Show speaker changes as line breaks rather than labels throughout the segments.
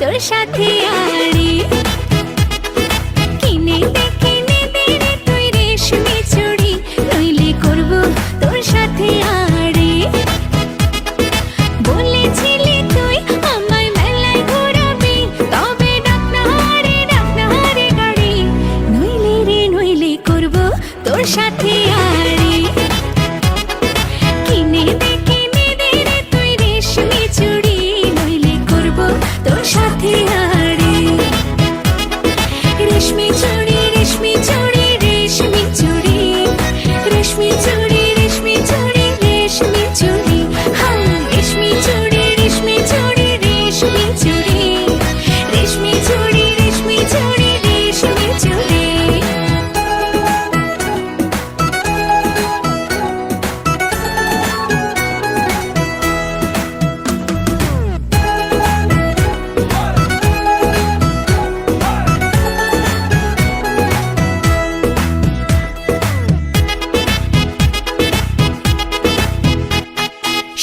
তোর সাথে আড়ি কিনে দে রে তুই রেশমি চুড়ি নইলে করব তোর সাথে আড়ি বলেছিলি তুই আমায় মেলায় ঘোরাবি তবে ডাক না রে গাড়ি নইলে করব তোর সাথে আড়ি কিনে দে রে তুই রেশমি চুড়ি নইলে করব তোর সাথে আড়ি রেশমি চুড়ি রেশমি চুড়ি রেশমি চুড়ি রেশমি চুড়ি রেশমি চুড়ি রেশমি চুড়ি হ্যাঁ রেশমি চুড়ি রেশমি চুড়ি রেশমি চুড়ি রেশমি চুড়ি রেশমি চুড়ি রেশমি চুড়ি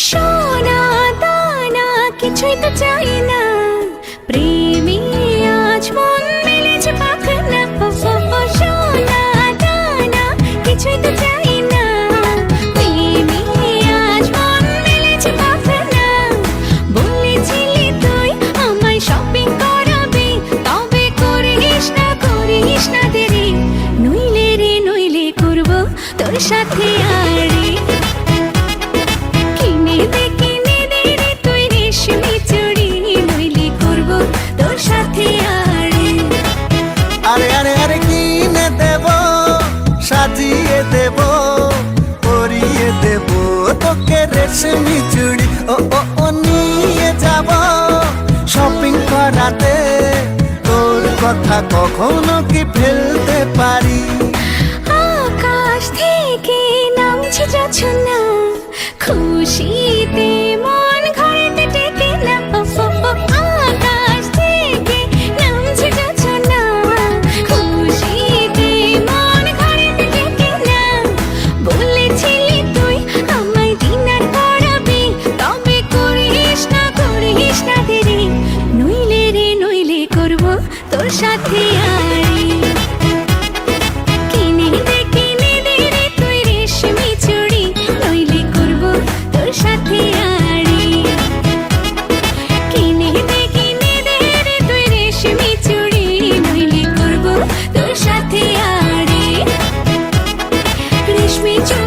সোনা দানা কিছুই তো চাই না প্রেমী আজ মন মেলেছে পাখনা সোনা দানা কিছুই তো চাই না প্রেমী আজ মন মেলেছে পাখনা বলেছিলি তুই আমায় শপিং করাবি তবে করিস না দেরি নইলে করব তোর সাথে আড়ি কিনে দে রে তুই রেশমি চুড়ি নইলে করব তোর সাথে আড়ি
আরে আরে আরে কিনে দেব সাজিয়ে দেব পরিয়ে দেব তোকে রেশমি চুড়ি ও নিয়ে যাব শপিং করাতে তোর কথা কখনো কি ফেলতে পারি
আকাশ থেকে নামছে যাচ্ছে না খুশিতে মন ঘরেতে টেকে না আকাশ থেকে নামছে যাচ্ছে না খুশিতে মন ঘরেতে টেকে না বলেছিলি তুই আমায় ডিনার করাবি তবে করিস না দেরি নইলে করব তোর সাথে আড়ি কিনে দে রে তুই রেশমি চুড়ি নইলে করব তোর সাথে আড়ি কিনে দে রে তুই রেশমি চুড়ি নইলে করব তোর সাথে আড়ি রেশমি চুড়ি